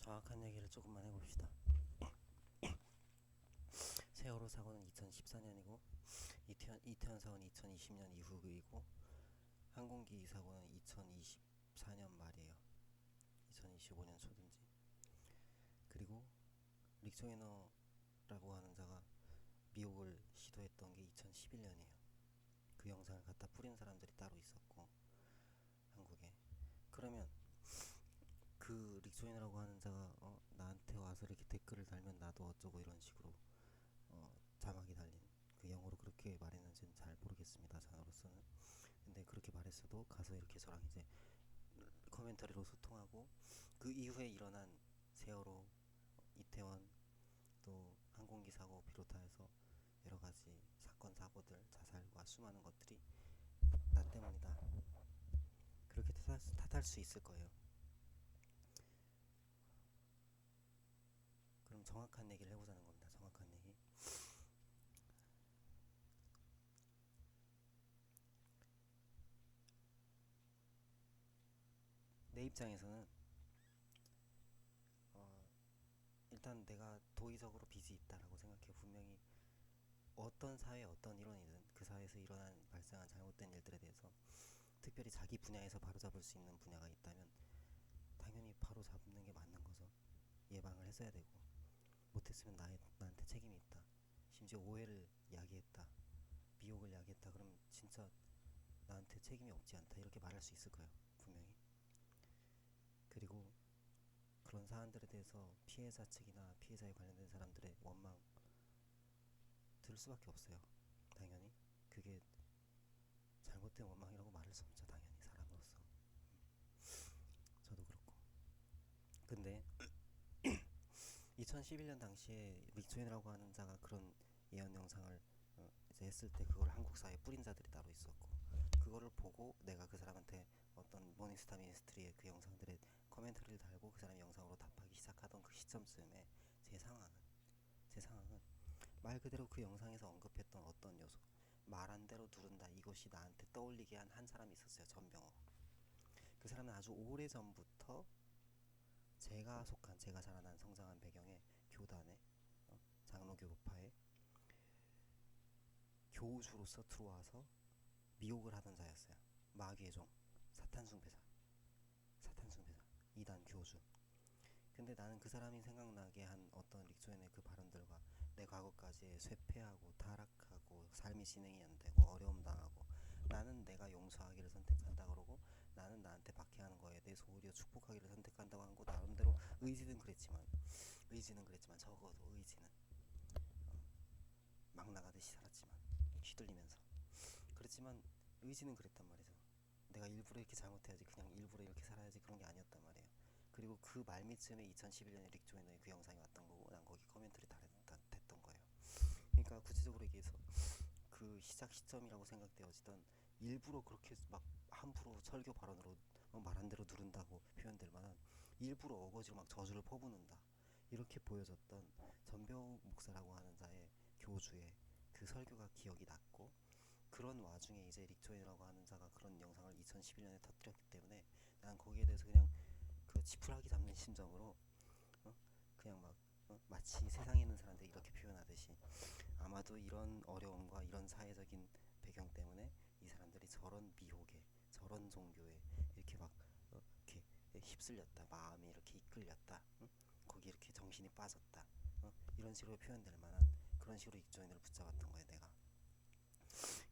정확한 얘기를 조금만 해봅시다. 세월호 사고는 2014년이고 이태원 사고는 2020년 이후이고 항공기 사고는 2024년 말이에요. 2025년 초든지. 그리고 릭 조이너라고 하는 자가 미혹을 시도했던 게 2011년이에요. 그 영상을 갖다 뿌린 사람들이 따로 있었고 한국에. 그러면 그 릭 조이너라고 하는 자가 나한테 와서 이렇게 댓글을 달면 나도 어쩌고 이런 식으로 자막이 달린 그 영어로 그렇게 말했는지는 잘 모르겠습니다. 저로서는. 근데 그렇게 말했어도 가서 이렇게 저랑 이제 코멘터리로 소통하고 그 이후에 일어난 세월호, 이태원, 또 항공기 사고 비롯하여서 여러 가지 사건 사고들, 자살과 수많은 것들이 나 때문이다. 그렇게 탓할 수 있을 거예요. 그럼 정확한 얘기를 해보자는 겁니다. 정확한 얘기. 내 입장에서는 일단 내가 도의적으로 빚이 있다라고 생각해요. 분명히 어떤 사회 어떤 일원이든 그 사회에서 발생한 잘못된 일들에 대해서 특별히 자기 분야에서 바로잡을 수 있는 분야가 있다면 당연히 바로잡는 게 맞는 거죠. 예방을 했어야 되고 못했으면 나한테 책임이 있다. 심지어 오해를 야기했다. 미혹을 야기했다. 그럼 진짜 나한테 책임이 없지 않다. 이렇게 말할 수 있을 거예요. 분명히. 그리고 그런 사안들에 대해서 피해자 측이나 피해자에 관련된 사람들의 원망 들을 수밖에 없어요. 당연히. 그게 잘못된 원망이라고 말할 수 없죠. 당연히 사람으로서. 저도 그렇고. 근데 2011년 당시에 릭 조인이라고 하는 자가 그런 예언 영상을 이제 했을 때 그걸 한국 사회에 뿌린 자들이 따로 있었고 그거를 보고 내가 그 사람한테 어떤 모닝스타 미니스트리의 그 영상들에 코멘트를 달고 그 사람의 영상으로 답하기 시작하던 그 시점쯤에 제 상황은 말 그대로 그 영상에서 언급했던 어떤 요소 말한 대로 누른다 이것이 나한테 떠올리게 한 사람이 있었어요. 전병호. 그 사람은 아주 오래전부터 제가 자라난 성장한 배경의 교단에 장로교파에 교주로서 들어와서 미혹을 하던 자였어요. 마귀의 종, 사탄숭배자, 이단 교주. 근데 나는 그 사람이 생각나게 한 어떤 릭조인의 그 발언들과 내 과거까지의 쇠퇴하고 타락하고 삶이 진행이 안 되고 어려움 당하고 나는 내가 용서하기를 선택한다 그러고 나는 나한테 박해하는 거에 대해서 오히려 축복하기를 선택한다고 한 거 나름대로 의지는 그랬지만 적어도 의지는 막 나가듯이 살았지만 휘둘리면서 그렇지만 의지는 그랬단 말이죠. 내가 일부러 이렇게 잘못해야지 그냥 일부러 이렇게 살아야지 그런 게 아니었단 말이에요. 그리고 그 말미쯤에 2011년에 릭 조이너의 그 영상이 왔던 거고 난 거기 코멘트를 다 됐던 거예요. 그러니까 구체적으로 얘기해서 그 시작 시점이라고 생각되어지던 일부러 그렇게 막 함부로 설교 발언으로 말한 대로 누른다고 표현될 만한 일부러 어거지로 막 저주를 퍼붓는다 이렇게 보여졌던 전병욱 목사라고 하는 자의 교주의 그 설교가 기억이 났고 그런 와중에 이제 릭 조이너라고 하는 자가 그런 영상을 2011년에 터뜨렸기 때문에 난 거기에 대해서 그냥 그 지푸라기 잡는 심정으로 그냥 막 마치 세상에 있는 사람들이 이렇게 표현하듯이 아마도 이런 어려움과 이런 사회적인 배경 때문에 이 사람들이 저런 미혹에 저런 종교에 이렇게 막 이렇게 휩쓸렸다 마음이 이렇게 이끌렸다 거기 이렇게 정신이 빠졌다 이런 식으로 표현될 만한 그런 식으로 익조인을 붙잡았던 거예요 내가.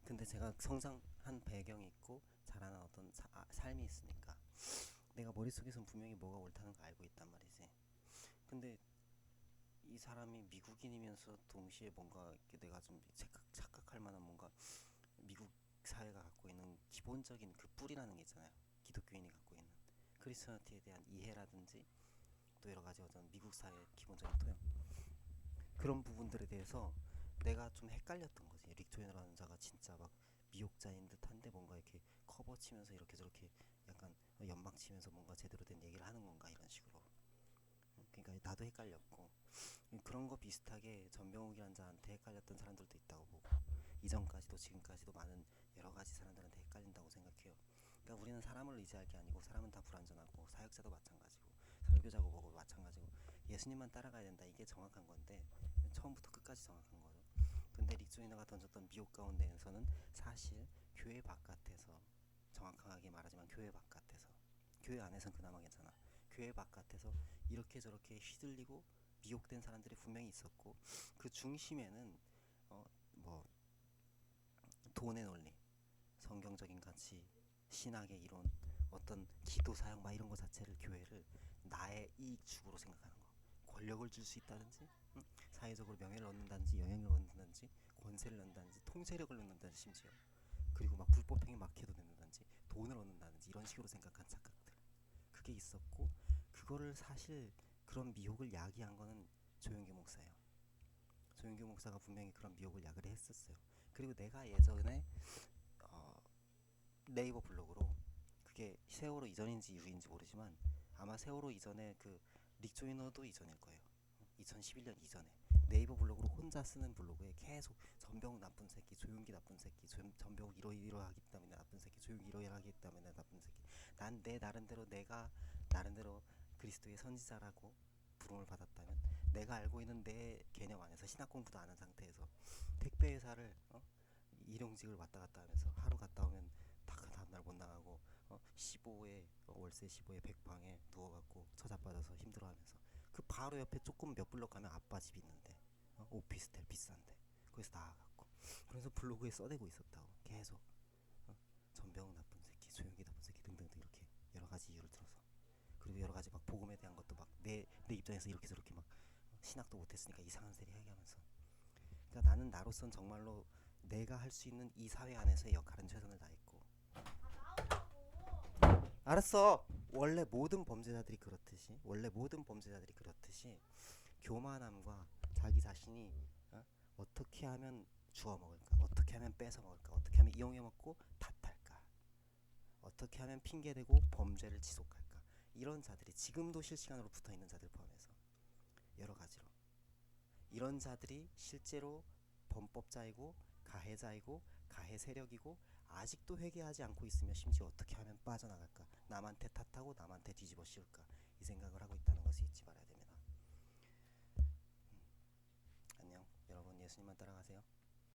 근데 제가 성장한 배경이 있고 자라난 어떤 삶이 있으니까 내가 머릿속에선 분명히 뭐가 옳다는 거 알고 있단 말이지. 근데 이 사람이 미국인이면서 동시에 뭔가 내가 좀 착각할 만한 뭔가 미국 사회가 갖고 있는 기본적인 그 뿌리라는 게 있잖아요. 기독교인이 갖고 있는 크리스천티에 대한 이해라든지 또 여러 가지 어떤 미국 사회의 기본적인 토양 그런 부분들에 대해서 내가 좀 헷갈렸던 거지. 릭 조이너라는 자가 진짜 막 미혹자인 듯한데 뭔가 이렇게 커버 치면서 이렇게 저렇게 약간 연막 치면서 뭔가 제대로 된 얘기를 하는 건가 이런 식으로. 그러니까 나도 헷갈렸고 그런 거 비슷하게 전병욱이라는 자한테 헷갈렸던 사람들도 있다고 보고 이전까지도 지금까지도 많은 여러 가지 사람들한테 헷갈린다고 생각해요. 그러니까 우리는 사람을 의지할 게 아니고 사람은 다 불완전하고 사역자도 마찬가지고 설교 작업하고 마찬가지고 예수님만 따라가야 된다 이게 정확한 건데 처음부터 끝까지 정확한 거죠. 근데 릭 조이너가 던졌던 미혹 가운데에서는 사실 교회 바깥에서 정확하게 말하지만 교회 바깥에서 교회 안에서는 그나마 괜찮아. 교회 바깥에서 이렇게 저렇게 휘둘리고 미혹된 사람들이 분명히 있었고 그 중심에는 뭐 돈의 논리, 성경적인 가치, 신학의 이론, 어떤 기도 사역 막 이런 거 자체를 교회를 나의 이익 추구로 생각하는 거. 권력을 줄 수 있다든지, 사회적으로 명예를 얻는다든지, 영향을 얻는다든지, 권세를 얻는다든지, 통제력을 얻는다든지 심지어 그리고 막 불법행위 막혀도 된다든지, 돈을 얻는다든지 이런 식으로 생각한 착각들. 그게 있었고 그거를 사실 그런 미혹을 야기한 거는 조용규 목사예요. 조용규 목사가 분명히 그런 미혹을 야기를 했었어요. 그리고 내가 예전에 네이버 블로그로 그게 세월호 이전인지 이후인지 모르지만 아마 세월호 이전에 그 릭 조이너도 이전일 거예요. 2011년 이전에 네이버 블로그로 혼자 쓰는 블로그에 계속 전병욱 나쁜 새끼, 조용기 나쁜 새끼, 전병욱 이러하기 때문에 나쁜 새끼, 조용기 이러하기 때문에 나쁜 새끼. 난 내 나름대로 내가 나름대로 그리스도의 선지자라고 부름을 받았다면 내가 알고 있는 내 개념 안에서 신학 공부도 안 한 상태에서 택배 회사를 일용직을 왔다 갔다 하면서 하루 갔다 오면 다음날 못 나가고 15에 월세 15에 백방에 누워갖고 처자빠져서 힘들어하면서 그 바로 옆에 조금 몇 블럭 가면 아빠 집 있는데 오피스텔 비싼데 거기서 나와갖고 그래서 블로그에 써대고 있었다고 계속 전병훈 나쁜 새끼, 조용기 나쁜 새끼 등등등 이렇게 여러 가지 이유를 들어서 그리고 여러 가지 막 복음에 대한 것도 막 내 입장에서 이렇게 저렇게 막 신학도 못했으니까 이상한 소리 얘기하면서 그러니까 나는 나로선 정말로 내가 할 수 있는 이 사회 안에서의 역할은 최선을 다했고 알았어. 원래 모든 범죄자들이 그렇듯이 교만함과 자기 자신이 어떻게 하면 주워 먹을까, 어떻게 하면 뺏어 먹을까, 어떻게 하면 이용해 먹고 탓할까, 어떻게 하면 핑계 대고 범죄를 지속할까 이런 자들이 지금도 실시간으로 붙어 있는 자들 포함해서 여러 가지로 이런 자들이 실제로 범법자이고 가해자이고 가해 세력이고 아직도 회개하지 않고 있으며 심지어 어떻게 하면 빠져나갈까 남한테 탓하고 남한테 뒤집어 씌울까 이 생각을 하고 있다는 것을 잊지 말아야 됩니다. 안녕 여러분 예수님만 따라가세요.